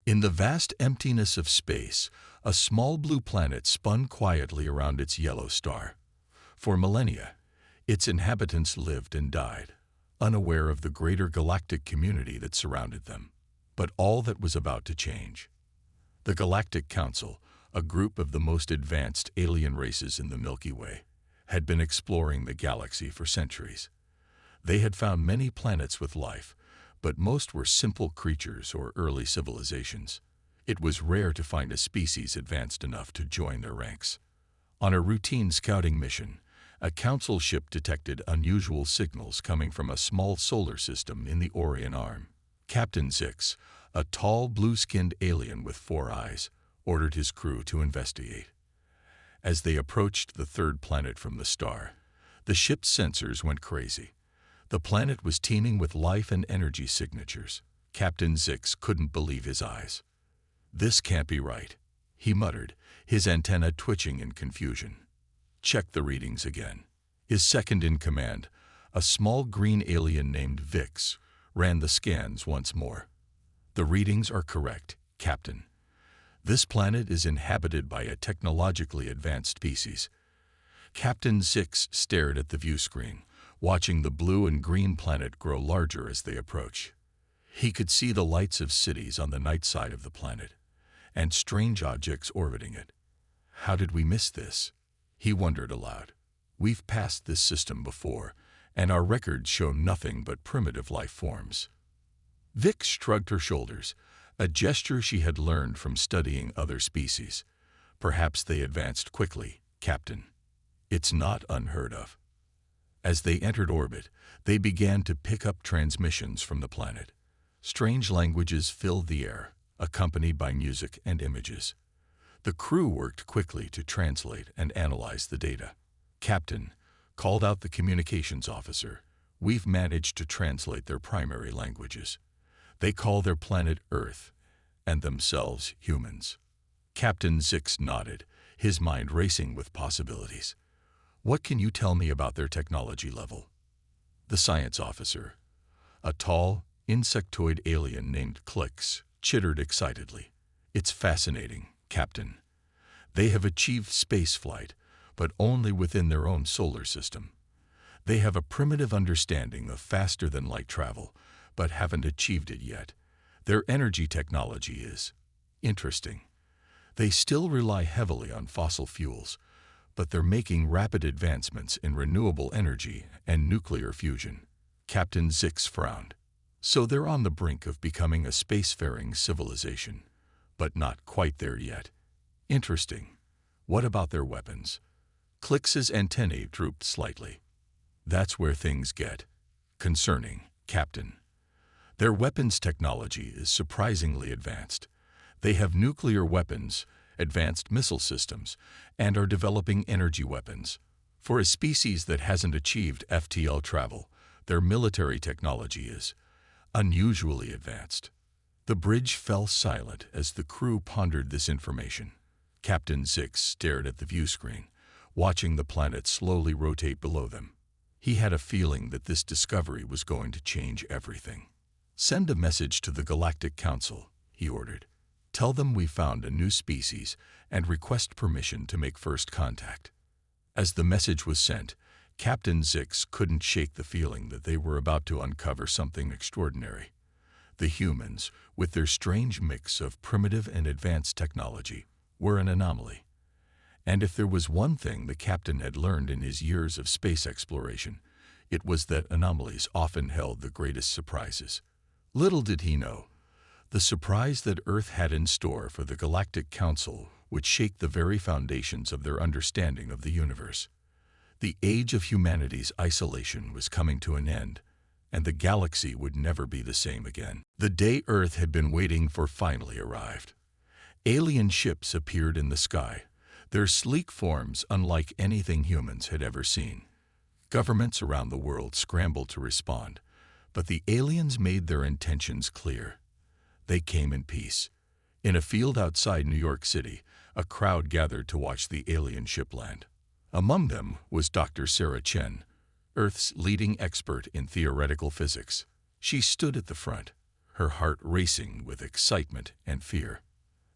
In the vast emptiness of space, a small blue planet spun quietly around its yellow star. For millennia, its inhabitants lived and died, unaware of the greater galactic community that surrounded them. But all that was about to change. The Galactic Council, a group of the most advanced alien races in the Milky Way, had been exploring the galaxy for centuries. They had found many planets with life, but most were simple creatures or early civilizations. It was rare to find a species advanced enough to join their ranks. On a routine scouting mission, a council ship detected unusual signals coming from a small solar system in the Orion Arm. Captain Zix, a tall, blue-skinned alien with 4 eyes, ordered his crew to investigate. As they approached the third planet from the star, the ship's sensors went crazy. The planet was teeming with life and energy signatures. Captain Zix couldn't believe his eyes. "This can't be right," he muttered, his antenna twitching in confusion. "Check the readings again." His second-in-command, a small green alien named Vix, ran the scans once more. "The readings are correct, Captain. This planet is inhabited by a technologically advanced species." Captain Zix stared at the view screen, watching the blue and green planet grow larger as they approached. He could see the lights of cities on the night side of the planet, and strange objects orbiting it. "How did we miss this?" he wondered aloud. "We've passed this system before, and our records show nothing but primitive life forms." Vix shrugged her shoulders, a gesture she had learned from studying other species. "Perhaps they advanced quickly, Captain. It's not unheard of." As they entered orbit, they began to pick up transmissions from the planet. Strange languages filled the air, accompanied by music and images. The crew worked quickly to translate and analyze the data. "Captain," called out the communications officer, "we've managed to translate their primary languages. They call their planet Earth, and themselves humans." Captain Zix nodded, his mind racing with possibilities. "What can you tell me about their technology level?" The science officer, a tall, insectoid alien named Clicks, chittered excitedly. "It's fascinating, Captain. They have achieved spaceflight, but only within their own solar system. They have a primitive understanding of faster-than-light travel, but haven't achieved it yet. Their energy technology is interesting. They still rely heavily on fossil fuels, but they're making rapid advancements in renewable energy and nuclear fusion." Captain Zix frowned. "So they're on the brink of becoming a spacefaring civilization, but not quite there yet. Interesting. What about their weapons?" Clix's antennae drooped slightly. "That's where things get concerning, Captain. Their weapons technology is surprisingly advanced. They have nuclear weapons, advanced missile systems, and are developing energy weapons. For a species that hasn't achieved FTL travel, their military technology is unusually advanced." The bridge fell silent as the crew pondered this information. Captain Zix stared at the view screen, watching the planet slowly rotate below them. He had a feeling that this discovery was going to change everything. "Send a message to the Galactic Council," he ordered. "Tell them we found a new species and request permission to make first contact." As the message was sent, Captain Zix couldn't shake the feeling that they were about to uncover something extraordinary. The humans, with their strange mix of primitive and advanced technology, were an anomaly. And if there was one thing the captain had learned in his years of space exploration, it was that anomalies often held the greatest surprises. Little did he know, the surprise that Earth had in store for the Galactic Council would shake the very foundations of their understanding of the universe. The age of humanity's isolation was coming to an end, and the galaxy would never be the same again. The day Earth had been waiting for finally arrived. Alien ships appeared in the sky, their sleek forms unlike anything humans had ever seen. Governments around the world scrambled to respond, but the aliens made their intentions clear. They came in peace. In a field outside New York City, a crowd gathered to watch the alien ship land. Among them was Dr. Sarah Chen, Earth's leading expert in theoretical physics. She stood at the front, her heart racing with excitement and fear.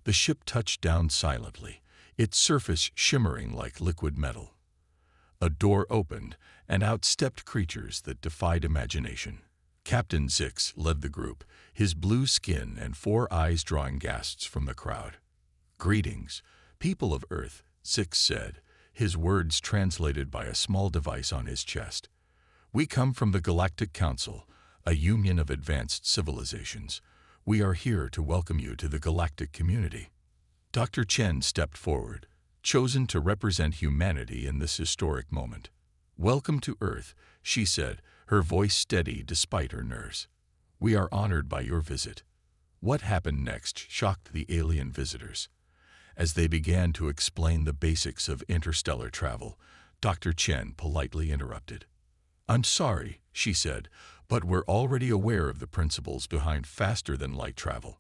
The ship touched down silently, its surface shimmering like liquid metal. A door opened, and out stepped creatures that defied imagination. Captain Zix led the group, his blue skin and 4 eyes drawing gasps from the crowd. "Greetings, people of Earth," Zix said, his words translated by a small device on his chest. "We come from the Galactic Council, a union of advanced civilizations. We are here to welcome you to the galactic community." Dr. Chen stepped forward, chosen to represent humanity in this historic moment. "Welcome to Earth," she said, her voice steady despite her nerves. "We are honored by your visit." What happened next shocked the alien visitors. As they began to explain the basics of interstellar travel, Dr. Chen politely interrupted. "I'm sorry," she said, "but we're already aware of the principles behind faster-than-light travel.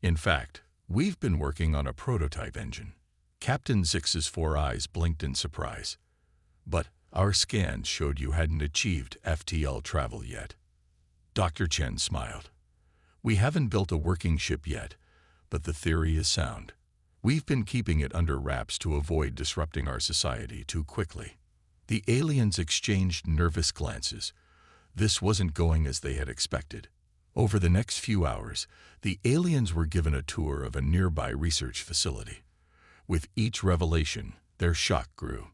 In fact, we've been working on a prototype engine." Captain Zix's 4 eyes blinked in surprise. "But our scans showed you hadn't achieved FTL travel yet." Dr. Chen smiled. "We haven't built a working ship yet, but the theory is sound. We've been keeping it under wraps to avoid disrupting our society too quickly." The aliens exchanged nervous glances. This wasn't going as they had expected. Over the next few hours, the aliens were given a tour of a nearby research facility. With each revelation, their shock grew.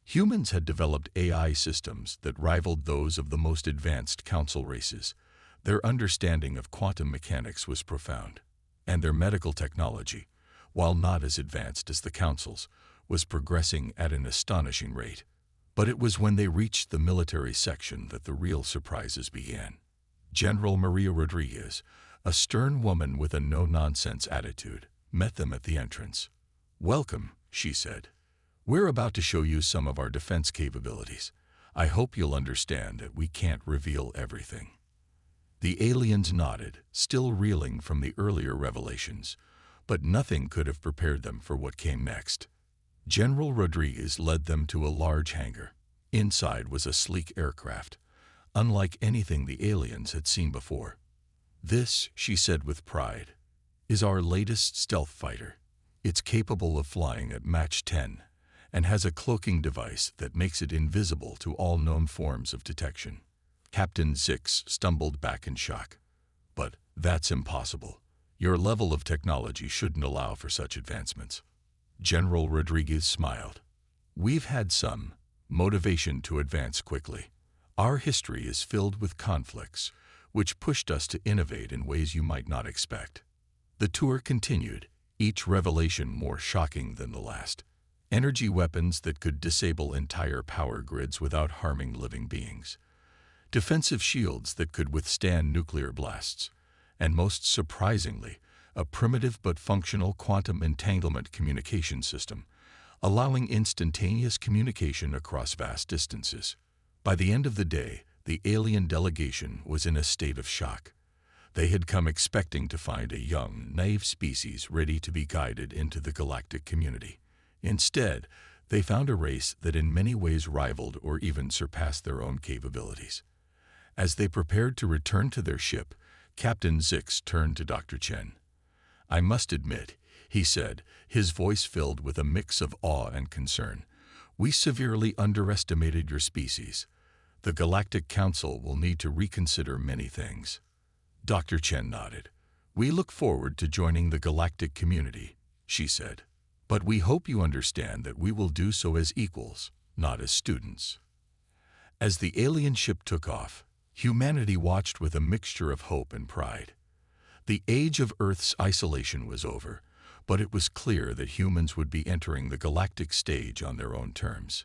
Humans had developed AI systems that rivaled those of the most advanced council races. Their understanding of quantum mechanics was profound, and their medical technology, while not as advanced as the council's, was progressing at an astonishing rate. But it was when they reached the military section that the real surprises began. General Maria Rodriguez, a stern woman with a no-nonsense attitude, met them at the entrance. "Welcome," she said. "We're about to show you some of our defense capabilities. I hope you'll understand that we can't reveal everything." The aliens nodded, still reeling from the earlier revelations, but nothing could have prepared them for what came next. General Rodriguez led them to a large hangar. Inside was a sleek aircraft, unlike anything the aliens had seen before. "This," she said with pride, "is our latest stealth fighter. It's capable of flying at Mach 10 and has a cloaking device that makes it invisible to all known forms of detection." Captain Zix stumbled back in shock. "But that's impossible. Your level of technology shouldn't allow for such advancements." General Rodriguez smiled. "We've had some motivation to advance quickly. Our history is filled with conflicts, which pushed us to innovate in ways you might not expect." The tour continued, each revelation more shocking than the last. Energy weapons that could disable entire power grids without harming living beings. Defensive shields that could withstand nuclear blasts. And most surprisingly, a primitive but functional quantum entanglement communication system, allowing instantaneous communication across vast distances. By the end of the day, the alien delegation was in a state of shock. They had come expecting to find a young, naive species ready to be guided into the galactic community. Instead, they found a race that in many ways rivaled or even surpassed their own capabilities. As they prepared to return to their ship, Captain Zix turned to Dr. Chen. "I must admit," he said, his voice filled with a mix of awe and concern, "we severely underestimated your species. The Galactic Council will need to reconsider many things." Dr. Chen nodded. "We look forward to joining the galactic community," she said. "But we hope you understand that we will do so as equals, not as students." As the alien ship took off, humanity watched with a mixture of hope and pride. The age of Earth's isolation was over, but it was clear that humans would be entering the galactic stage on their own terms.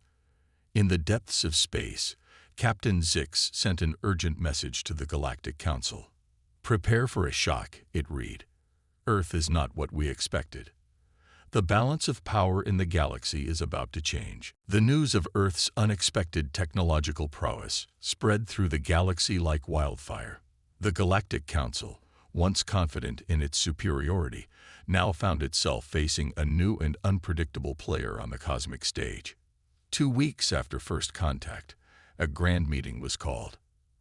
In the depths of space, Captain Zix sent an urgent message to the Galactic Council. "Prepare for a shock," it read. "Earth is not what we expected. The balance of power in the galaxy is about to change." The news of Earth's unexpected technological prowess spread through the galaxy like wildfire. The Galactic Council, once confident in its superiority, now found itself facing a new and unpredictable player on the cosmic stage. 2 weeks after first contact, a grand meeting was called.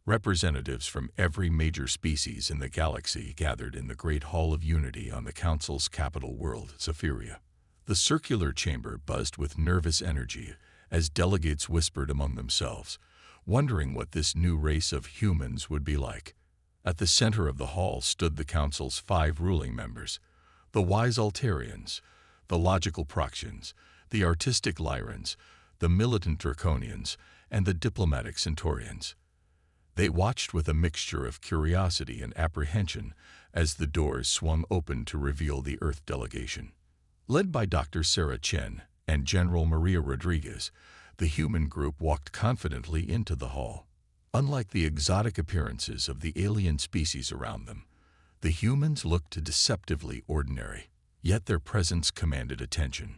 Representatives from every major species in the galaxy gathered in the Great Hall of Unity on the Council's capital world, Zephyria. The circular chamber buzzed with nervous energy as delegates whispered among themselves, wondering what this new race of humans would be like. At the center of the hall stood the Council's 5 ruling members: the wise Altarians, the logical Proxians, the artistic Lyrans, the militant Draconians, and the diplomatic Centaurians. They watched with a mixture of curiosity and apprehension as the doors swung open to reveal the Earth delegation. Led by Dr. Sarah Chen and General Maria Rodriguez, the human group walked confidently into the hall. Unlike the exotic appearances of the alien species around them, the humans looked deceptively ordinary, yet their presence commanded attention.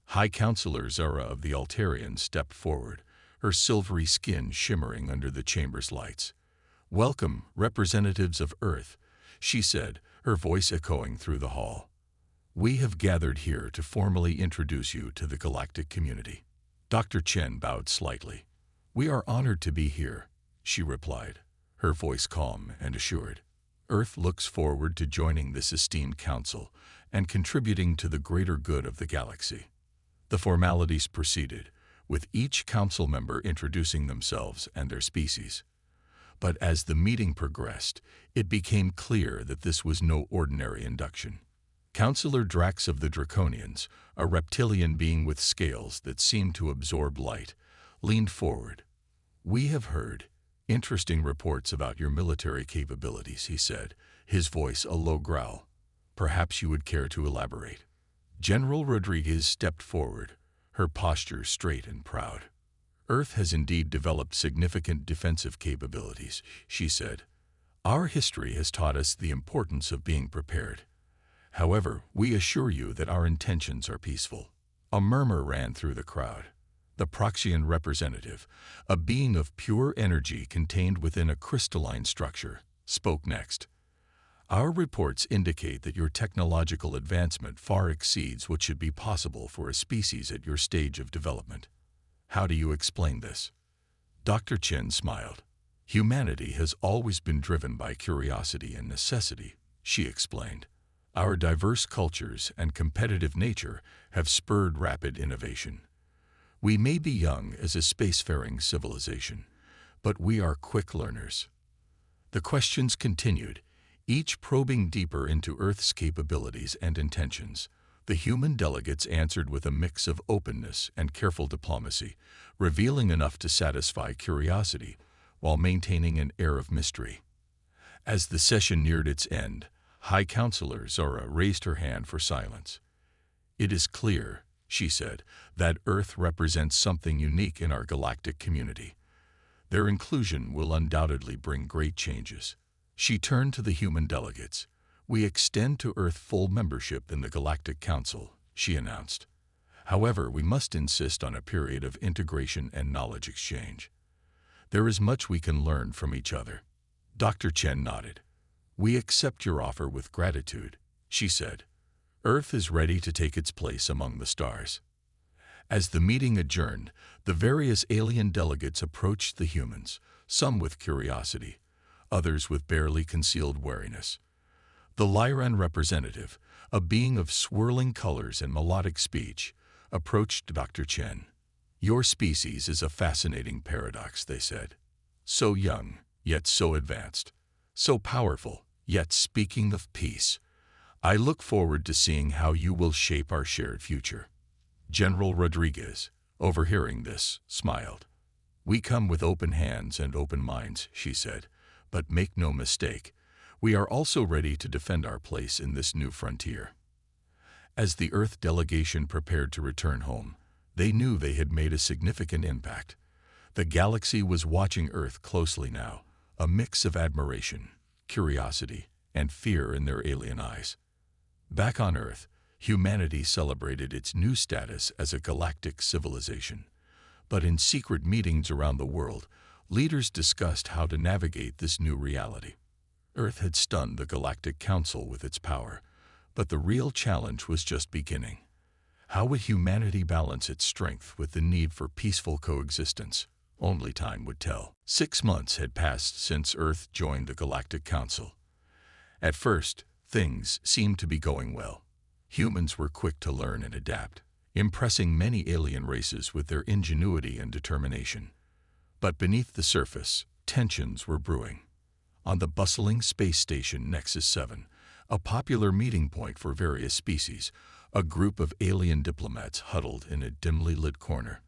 High Counselor Zara of the Altarians stepped forward, her silvery skin shimmering under the chamber's lights. "Welcome, representatives of Earth," she said, her voice echoing through the hall. "We have gathered here to formally introduce you to the galactic community." Dr. Chen bowed slightly. "We are honored to be here," she replied, her voice calm and assured. "Earth looks forward to joining this esteemed council and contributing to the greater good of the galaxy." The formalities proceeded, with each council member introducing themselves and their species. But as the meeting progressed, it became clear that this was no ordinary induction. Counselor Drax of the Draconians, a reptilian being with scales that seemed to absorb light, leaned forward. "We have heard interesting reports about your military capabilities," he said, his voice a low growl. "Perhaps you would care to elaborate." General Rodriguez stepped forward, her posture straight and proud. "Earth has indeed developed significant defensive capabilities," she said. "Our history has taught us the importance of being prepared. However, we assure you that our intentions are peaceful." A murmur ran through the crowd. The Proxian representative, a being of pure energy contained within a crystalline structure, spoke next. "Our reports indicate that your technological advancement far exceeds what should be possible for a species at your stage of development. How do you explain this?" Dr. Chen smiled. "Humanity has always been driven by curiosity and necessity," she explained. "Our diverse cultures and competitive nature have spurred rapid innovation. We may be young as a spacefaring civilization, but we are quick learners." The questions continued, each probing deeper into Earth's capabilities and intentions. The human delegates answered with a mix of openness and careful diplomacy, revealing enough to satisfy curiosity while maintaining an air of mystery. As the session neared its end, High Counselor Zora raised her hand for silence. "It is clear," she said, "that Earth represents something unique in our galactic community. Their inclusion will undoubtedly bring great changes." She turned to the human delegates. "We extend to Earth full membership in the Galactic Council," she announced. "However, we must insist on a period of integration and knowledge exchange. There is much we can learn from each other." Dr. Chen nodded. "We accept your offer with gratitude," she said. "Earth is ready to take its place among the stars." As the meeting adjourned, the various alien delegates approached the humans, some with curiosity, others with barely concealed wariness. The Lyran representative, a being of swirling colors and melodic speech, approached Dr. Chen. "Your species is a fascinating paradox," they said. "So young, yet so advanced. So powerful, yet speaking of peace. I look forward to seeing how you will shape our shared future." General Rodriguez, overhearing this, smiled. "We come with open hands and open minds," she said, "but make no mistake, we are also ready to defend our place in this new frontier." As the Earth delegation prepared to return home, they knew they had made a significant impact. The galaxy was watching Earth closely now, a mix of admiration, curiosity, and fear in their alien eyes. Back on Earth, humanity celebrated its new status as a galactic civilization. But in secret meetings around the world, leaders discussed how to navigate this new reality. Earth had stunned the Galactic Council with its power, but the real challenge was just beginning. How would humanity balance its strength with the need for peaceful coexistence? Only time would tell. 6 months had passed since Earth joined the Galactic Council. At first, things seemed to be going well. Humans were quick to learn and adapt, impressing many alien races with their ingenuity and determination. But beneath the surface, tensions were brewing. On the bustling space station Nexus 7, a popular meeting point for various species, a group of alien diplomats huddled in a dimly lit corner.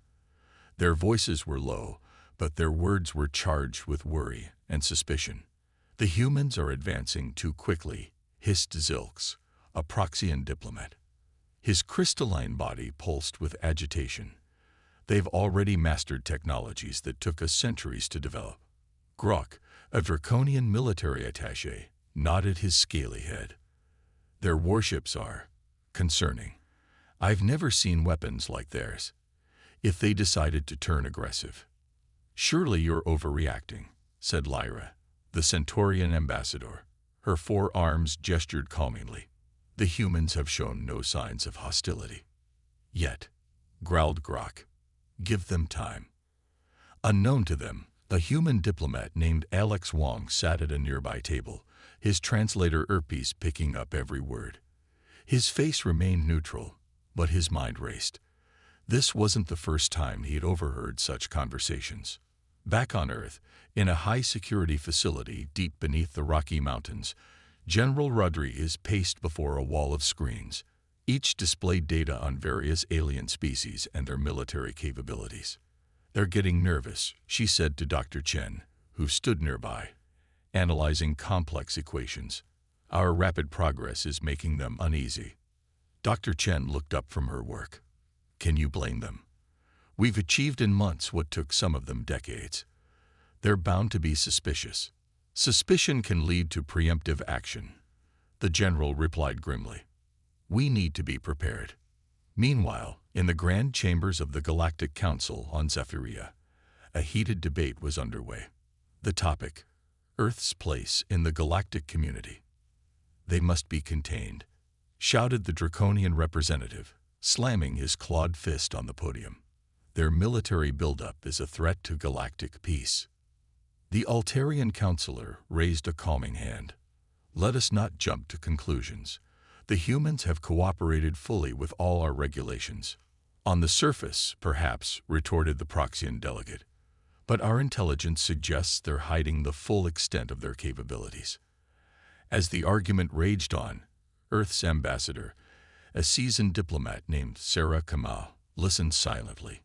Their voices were low, but their words were charged with worry and suspicion. "The humans are advancing too quickly," hissed Zilks, a Proxian diplomat. His crystalline body pulsed with agitation. "They've already mastered technologies that took us centuries to develop." Grok, a draconian military attaché, nodded his scaly head. "Their warships are concerning. I've never seen weapons like theirs. If they decided to turn aggressive." "Surely you're overreacting," said Lyra, the Centaurian ambassador. Her forearms gestured calmingly. "The humans have shown no signs of hostility." "Yet," growled Grok. "Give them time." Unknown to them, a human diplomat named Alex Wong sat at a nearby table, his translator earpiece picking up every word. His face remained neutral, but his mind raced. This wasn't the first time he had overheard such conversations. Back on Earth, in a high-security facility deep beneath the Rocky Mountains, General Rodriguez paced before a wall of screens. Each displayed data on various alien species and their military capabilities. "They're getting nervous," she said to Dr. Chen, who stood nearby, analyzing complex equations. "Our rapid progress is making them uneasy." Dr. Chen looked up from her work. "Can you blame them? We've achieved in months what took some of them decades. They're bound to be suspicious. Suspicion can lead to preemptive action." The general replied grimly. "We need to be prepared." Meanwhile, in the grand chambers of the Galactic Council on Zephyria, a heated debate was underway. The topic: Earth's place in the galactic community. "They must be contained," shouted the draconian representative, slamming his clawed fist on the podium. "Their military buildup is a threat to galactic peace." The Altarian counselor raised a calming hand. "Let us not jump to conclusions. The humans have cooperated fully with all our regulations." "On the surface, perhaps," retorted the Proxian delegate. "But our intelligence suggests they're hiding the full extent of their capabilities." As the argument raged on, Earth's ambassador, a seasoned diplomat named Sarah Kamal, listened silently.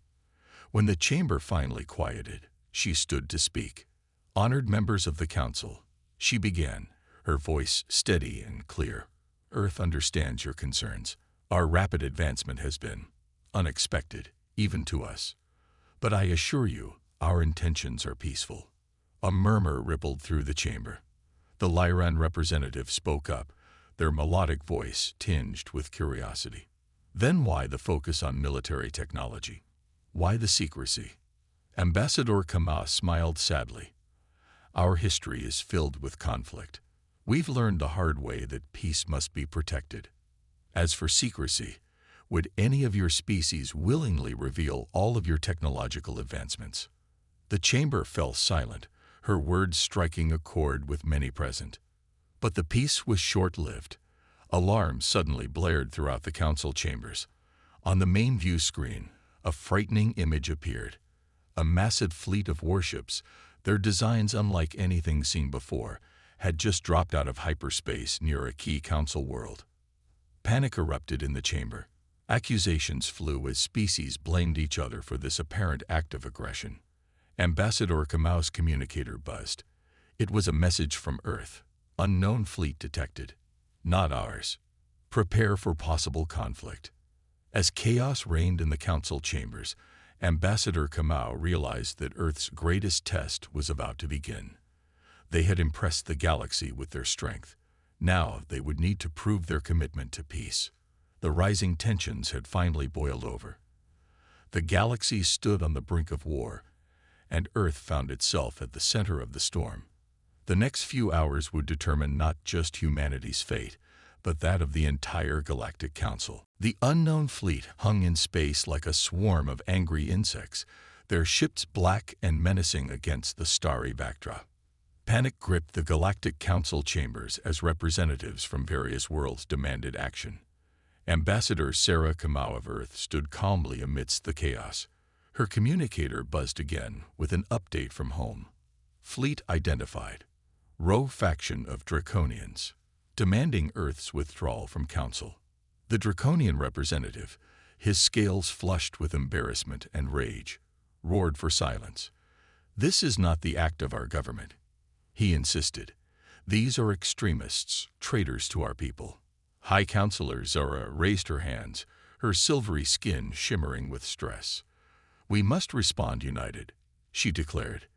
When the chamber finally quieted, she stood to speak. "Honored members of the council," she began, her voice steady and clear. "Earth understands your concerns. Our rapid advancement has been unexpected, even to us. But I assure you, our intentions are peaceful." A murmur rippled through the chamber. The Lyran representative spoke up, their melodic voice tinged with curiosity. "Then why the focus on military technology? Why the secrecy?" Ambassador Kama smiled sadly. "Our history is filled with conflict. We've learned the hard way that peace must be protected. As for secrecy, would any of your species willingly reveal all of your technological advancements?" The chamber fell silent, her words striking a chord with many present. But the peace was short-lived. Alarms suddenly blared throughout the council chambers. On the main view screen, a frightening image appeared. A massive fleet of warships, their designs unlike anything seen before, had just dropped out of hyperspace near a key council world. Panic erupted in the chamber. Accusations flew as species blamed each other for this apparent act of aggression. Ambassador Kamau's communicator buzzed. It was a message from Earth. "Unknown fleet detected. Not ours. Prepare for possible conflict." As chaos reigned in the council chambers, Ambassador Kamau realized that Earth's greatest test was about to begin. They had impressed the galaxy with their strength. Now they would need to prove their commitment to peace. The rising tensions had finally boiled over. The galaxy stood on the brink of war, and Earth found itself at the center of the storm. The next few hours would determine not just humanity's fate, but that of the entire Galactic Council. The unknown fleet hung in space like a swarm of angry insects, their ships black and menacing against the starry backdrop. Panic gripped the Galactic Council chambers as representatives from various worlds demanded action. Ambassador Sarah Kamau of Earth stood calmly amidst the chaos. Her communicator buzzed again with an update from home. Fleet identified. Rogue faction of Draconians, demanding Earth's withdrawal from Council. The Draconian representative, his scales flushed with embarrassment and rage, roared for silence. "This is not the act of our government," he insisted. "These are extremists, traitors to our people." High Counselor Zora raised her hands, her silvery skin shimmering with stress. "We must respond united," she declared.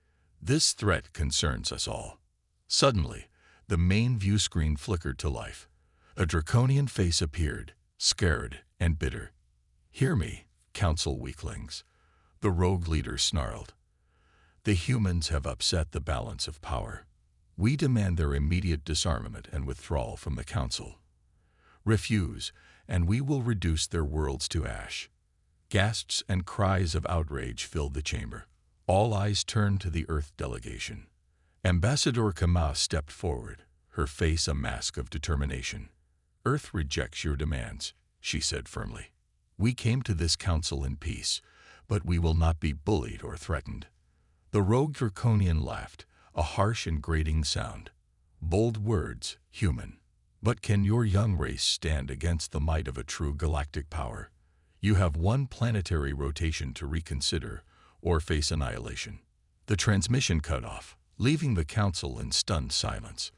"This threat concerns us all." Suddenly, the main view screen flickered to life. A draconian face appeared, scared and bitter. "Hear me, Council weaklings," the rogue leader snarled. "The humans have upset the balance of power. We demand their immediate disarmament and withdrawal from the Council. Refuse, and we will reduce their worlds to ash." Gasps and cries of outrage filled the chamber. All eyes turned to the Earth delegation. Ambassador Kamau stepped forward, her face a mask of determination. "Earth rejects your demands," she said firmly. "We came to this council in peace, but we will not be bullied or threatened." The rogue Draconian laughed, a harsh and grating sound. "Bold words, human. But can your young race stand against the might of a true galactic power? You have one planetary rotation to reconsider or face annihilation." The transmission cut off, leaving the Council in stunned silence.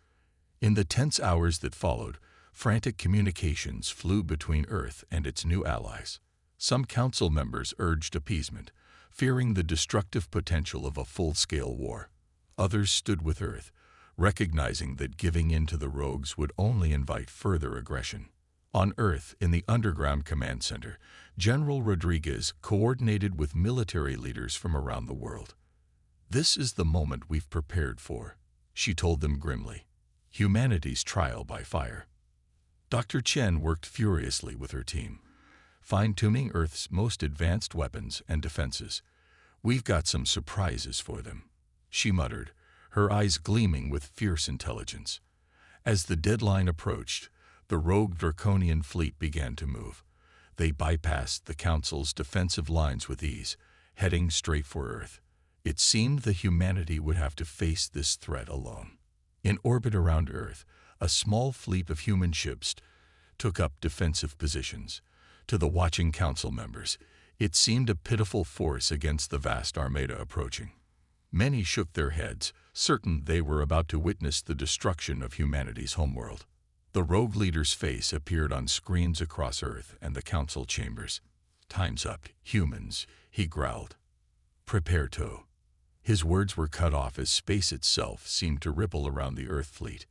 In the tense hours that followed, frantic communications flew between Earth and its new allies. Some Council members urged appeasement, fearing the destructive potential of a full-scale war. Others stood with Earth, recognizing that giving in to the rogues would only invite further aggression. On Earth, in the Underground Command Center, General Rodriguez coordinated with military leaders from around the world. "This is the moment we've prepared for," she told them grimly. "Humanity's trial by fire." Dr. Chen worked furiously with her team, fine-tuning Earth's most advanced weapons and defenses. "We've got some surprises for them," she muttered, her eyes gleaming with fierce intelligence. As the deadline approached, the rogue Draconian fleet began to move. They bypassed the Council's defensive lines with ease, heading straight for Earth. It seemed that humanity would have to face this threat alone. In orbit around Earth, a small fleet of human ships took up defensive positions. To the watching Council members, it seemed a pitiful force against the vast armada approaching. Many shook their heads, certain they were about to witness the destruction of humanity's homeworld. The rogue leader's face appeared on screens across Earth and the Council chambers. "Time's up, humans," he growled. "Prepare to." His words were cut off as space itself seemed to ripple around the Earth fleet.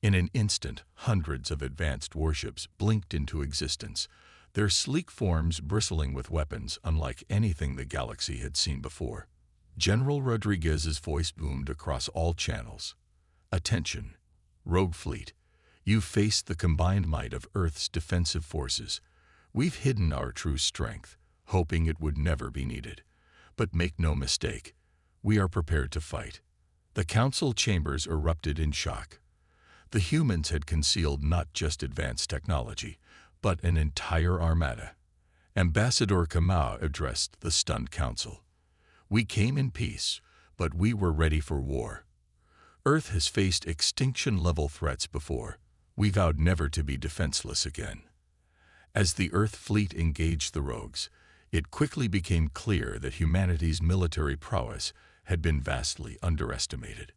In an instant, hundreds of advanced warships blinked into existence, their sleek forms bristling with weapons unlike anything the galaxy had seen before. General Rodriguez's voice boomed across all channels. "Attention, Rogue Fleet. You've faced the combined might of Earth's defensive forces. We've hidden our true strength, hoping it would never be needed. But make no mistake, we are prepared to fight." The Council chambers erupted in shock. The humans had concealed not just advanced technology, but an entire armada. Ambassador Kamau addressed the stunned Council. "We came in peace, but we were ready for war. Earth has faced extinction-level threats before. We vowed never to be defenseless again." As the Earth fleet engaged the rogues, it quickly became clear that humanity's military prowess had been vastly underestimated.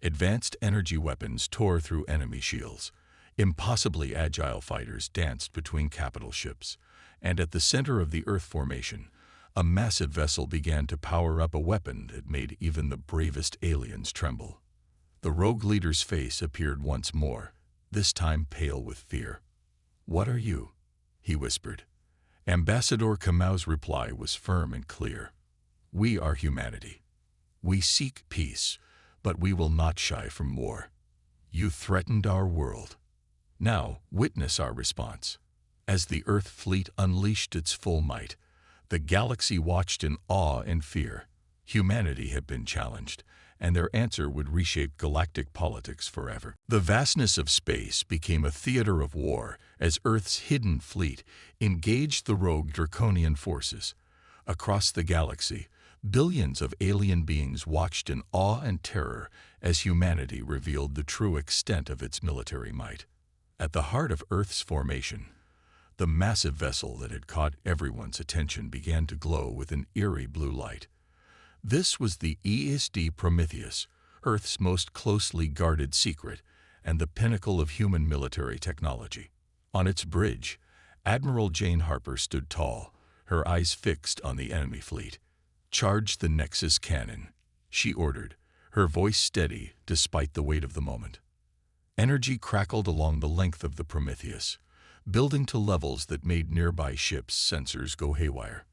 Advanced energy weapons tore through enemy shields. Impossibly agile fighters danced between capital ships, and at the center of the Earth formation, a massive vessel began to power up a weapon that made even the bravest aliens tremble. The rogue leader's face appeared once more, this time pale with fear. "What are you?" he whispered. Ambassador Kamau's reply was firm and clear. "We are humanity. We seek peace, but we will not shy from war. You threatened our world. Now witness our response." As the Earth fleet unleashed its full might, The galaxy watched in awe and fear. Humanity had been challenged, and their answer would reshape galactic politics forever. The vastness of space became a theater of war as Earth's hidden fleet engaged the rogue draconian forces. Across the galaxy, billions of alien beings watched in awe and terror as humanity revealed the true extent of its military might. At the heart of Earth's formation, the massive vessel that had caught everyone's attention began to glow with an eerie blue light. This was the ESD Prometheus, Earth's most closely guarded secret and the pinnacle of human military technology. On its bridge, Admiral Jane Harper stood tall, her eyes fixed on the enemy fleet. "Charge the Nexus cannon," she ordered, her voice steady despite the weight of the moment. Energy crackled along the length of the Prometheus, building to levels that made nearby ships' sensors go haywire.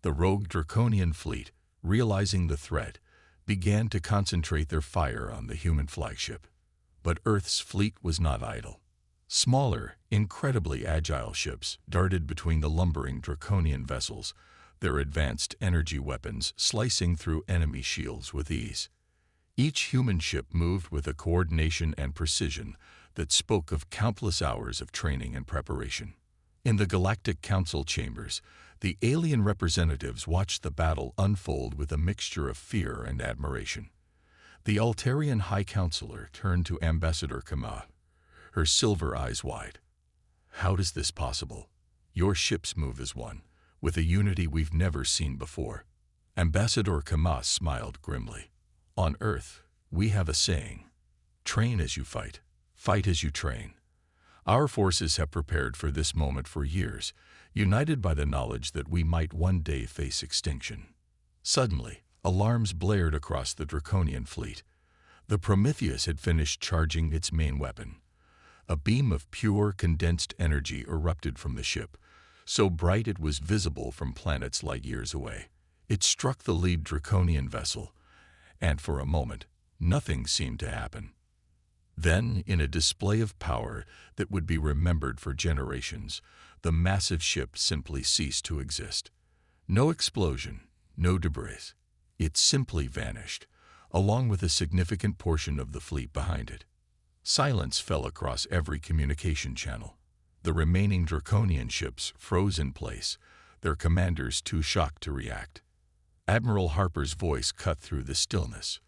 The rogue draconian fleet, realizing the threat, began to concentrate their fire on the human flagship. But Earth's fleet was not idle. Smaller, incredibly agile ships darted between the lumbering draconian vessels, their advanced energy weapons slicing through enemy shields with ease. Each human ship moved with a coordination and precision that spoke of countless hours of training and preparation. In the Galactic Council chambers, the alien representatives watched the battle unfold with a mixture of fear and admiration. The Altarian High Counselor turned to Ambassador Kama, her silver eyes wide. "How is this possible? Your ships move as one, with a unity we've never seen before." Ambassador Kama smiled grimly. "On Earth, we have a saying, train as you fight, fight as you train. Our forces have prepared for this moment for years, united by the knowledge that we might one day face extinction." Suddenly, alarms blared across the draconian fleet. The Prometheus had finished charging its main weapon. A beam of pure, condensed energy erupted from the ship, so bright it was visible from planets light years away. It struck the lead draconian vessel, and for a moment, nothing seemed to happen. Then, in a display of power that would be remembered for generations, the massive ship simply ceased to exist. No explosion, no debris. It simply vanished, along with a significant portion of the fleet behind it. Silence fell across every communication channel. The remaining draconian ships froze in place, their commanders too shocked to react. Admiral Harper's voice cut through the stillness.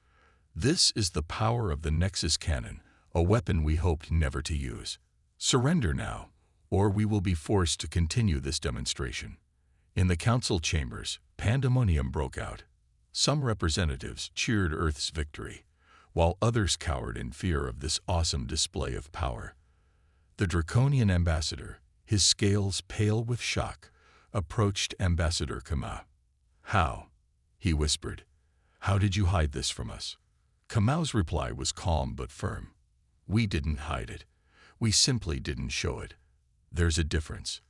"This is the power of the Nexus cannon, a weapon we hoped never to use. Surrender now, or we will be forced to continue this demonstration." In the council chambers, pandemonium broke out. Some representatives cheered Earth's victory, while others cowered in fear of this awesome display of power. The draconian ambassador, his scales pale with shock, approached Ambassador Kama. "How?" he whispered. "How did you hide this from us?" Kamau's reply was calm but firm. "We didn't hide it. We simply didn't show it. There's a difference."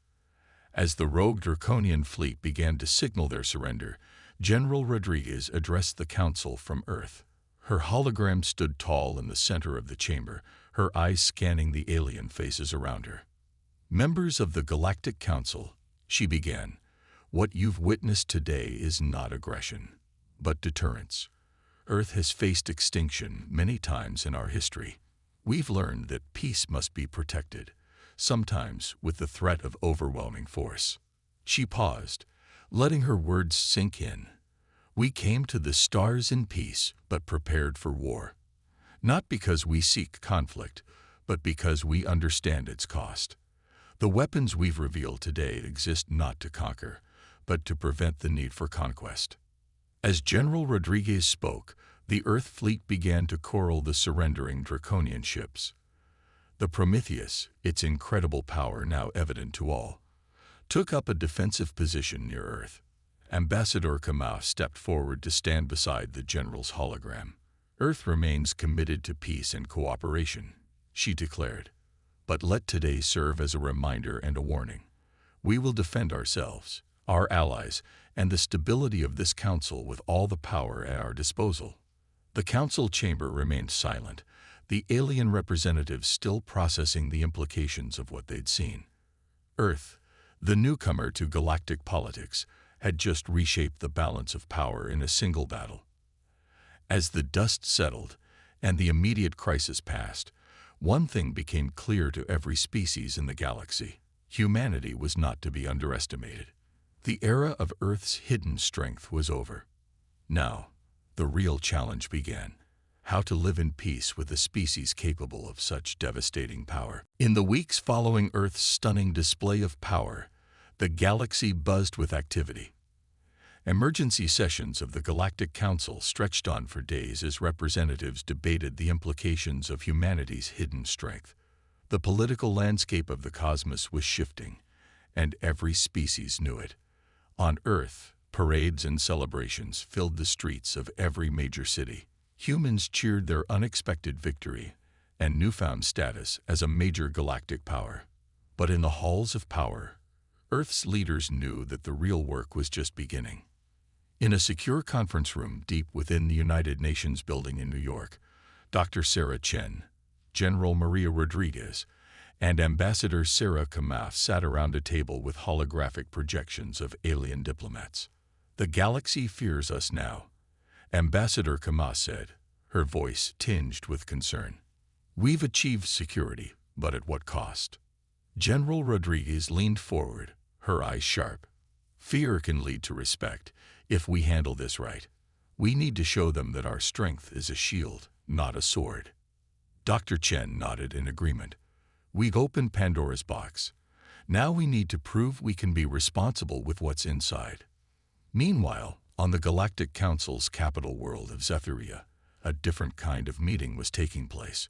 As the rogue draconian fleet began to signal their surrender, General Rodriguez addressed the council from Earth. Her hologram stood tall in the center of the chamber, her eyes scanning the alien faces around her. "Members of the Galactic Council," she began, "what you've witnessed today is not aggression, but deterrence. Earth has faced extinction many times in our history. We've learned that peace must be protected, sometimes with the threat of overwhelming force." She paused, letting her words sink in. "We came to the stars in peace, but prepared for war. Not because we seek conflict, but because we understand its cost. The weapons we've revealed today exist not to conquer, but to prevent the need for conquest." As General Rodriguez spoke, the Earth fleet began to corral the surrendering draconian ships. The Prometheus, its incredible power now evident to all, took up a defensive position near Earth. Ambassador Kama stepped forward to stand beside the general's hologram. "Earth remains committed to peace and cooperation," she declared. "But let today serve as a reminder and a warning. We will defend ourselves, our allies, and the stability of this council with all the power at our disposal." The council chamber remained silent, the alien representatives still processing the implications of what they'd seen. Earth, the newcomer to galactic politics, had just reshaped the balance of power in a single battle. As the dust settled and the immediate crisis passed, one thing became clear to every species in the galaxy. Humanity was not to be underestimated. The era of Earth's hidden strength was over. Now, the real challenge began: how to live in peace with a species capable of such devastating power. In the weeks following Earth's stunning display of power, the galaxy buzzed with activity. Emergency sessions of the Galactic Council stretched on for days as representatives debated the implications of humanity's hidden strength. The political landscape of the cosmos was shifting, and every species knew it. On Earth, parades and celebrations filled the streets of every major city. Humans cheered their unexpected victory and newfound status as a major galactic power. But in the halls of power, Earth's leaders knew that the real work was just beginning. In a secure conference room deep within the United Nations building in New York, Dr. Sarah Chen, General Maria Rodriguez, and Ambassador Sarah Kamath sat around a table with holographic projections of alien diplomats. "The galaxy fears us now," Ambassador Kamath said, her voice tinged with concern. "We've achieved security, but at what cost?" General Rodriguez leaned forward, her eyes sharp. "Fear can lead to respect if we handle this right. We need to show them that our strength is a shield, not a sword." Dr. Chen nodded in agreement. "We've opened Pandora's box. Now we need to prove we can be responsible with what's inside." Meanwhile, on the Galactic Council's capital world of Zephyria, a different kind of meeting was taking place.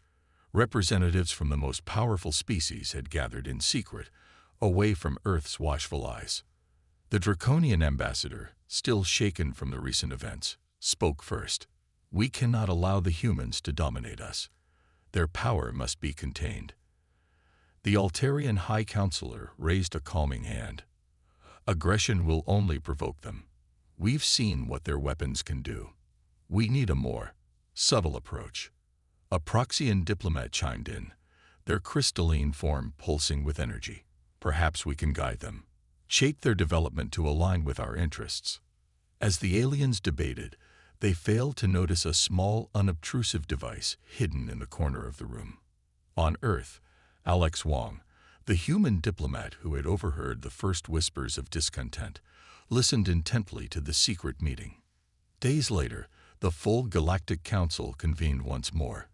Representatives from the most powerful species had gathered in secret, away from Earth's watchful eyes. The Draconian ambassador, still shaken from the recent events, spoke first. "We cannot allow the humans to dominate us. Their power must be contained." The Altarian High Counselor raised a calming hand. "Aggression will only provoke them. We've seen what their weapons can do. We need a more subtle approach." A Proxian diplomat chimed in, their crystalline form pulsing with energy. "Perhaps we can guide them, shape their development to align with our interests." As the aliens debated, they failed to notice a small, unobtrusive device hidden in the corner of the room. On Earth, Alex Wong, the human diplomat who had overheard the first whispers of discontent, listened intently to the secret meeting. Days later, the full Galactic Council convened once more.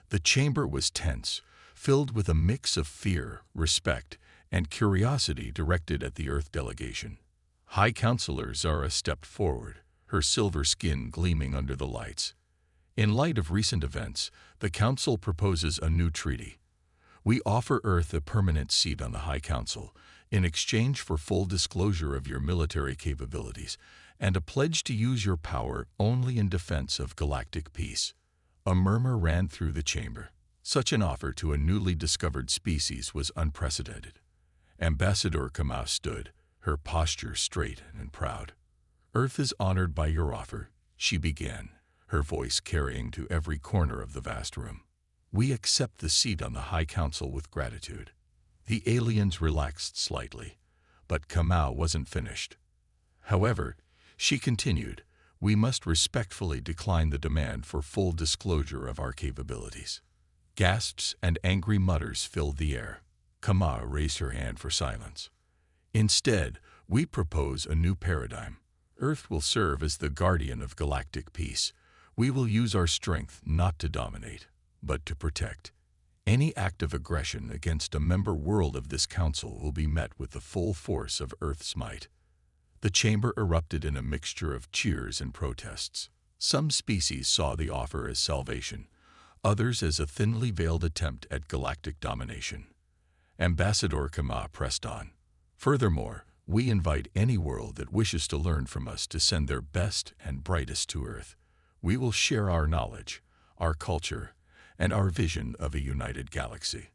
The chamber was tense, filled with a mix of fear, respect, and curiosity directed at the Earth delegation. High Counselor Zara stepped forward, her silver skin gleaming under the lights. "In light of recent events, the Council proposes a new treaty. We offer Earth a permanent seat on the High Council in exchange for full disclosure of your military capabilities and a pledge to use your power only in defense of galactic peace." A murmur ran through the chamber. Such an offer to a newly discovered species was unprecedented. Ambassador Kamath stood, her posture straight and proud. "Earth is honored by your offer," she began, her voice carrying to every corner of the vast room. "We accept the seat on the High Council with gratitude." The aliens relaxed slightly, but Kamau wasn't finished. However, she continued, "We must respectfully decline the demand for full disclosure of our capabilities." Gasps and angry mutters filled the air. Kamau raised her hand for silence. "Instead, we propose a new paradigm. Earth will serve as the guardian of galactic peace. We will use our strength not to dominate, but to protect. Any act of aggression against a member world of this council will be met with the full force of Earth's might." The chamber erupted in a mixture of cheers and protests. Some species saw the offer as salvation, others as a thinly veiled attempt at galactic domination. Ambassador Kama pressed on. "Furthermore, we invite any world that wishes to learn from us to send their best and brightest to Earth. We will share our knowledge, our culture, and our vision of a united galaxy.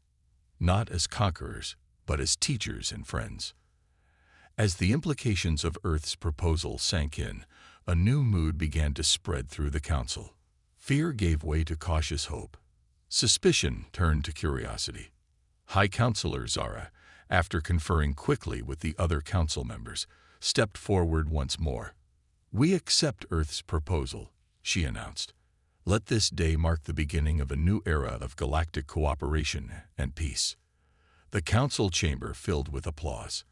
Not as conquerors, but as teachers and friends." As the implications of Earth's proposal sank in, a new mood began to spread through the council. Fear gave way to cautious hope. Suspicion turned to curiosity. High Counselor Zara, after conferring quickly with the other council members, stepped forward once more. "We accept Earth's proposal," she announced. "Let this day mark the beginning of a new era of galactic cooperation and peace." The council chamber filled with applause.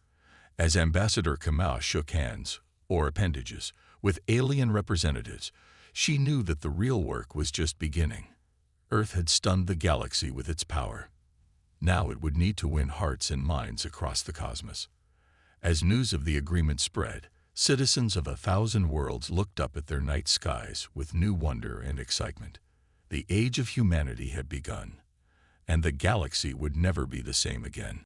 As Ambassador Kamau shook hands, or appendages, with alien representatives, she knew that the real work was just beginning. Earth had stunned the galaxy with its power. Now it would need to win hearts and minds across the cosmos. As news of the agreement spread, citizens of 1,000 worlds looked up at their night skies with new wonder and excitement. The age of humanity had begun, and the galaxy would never be the same again.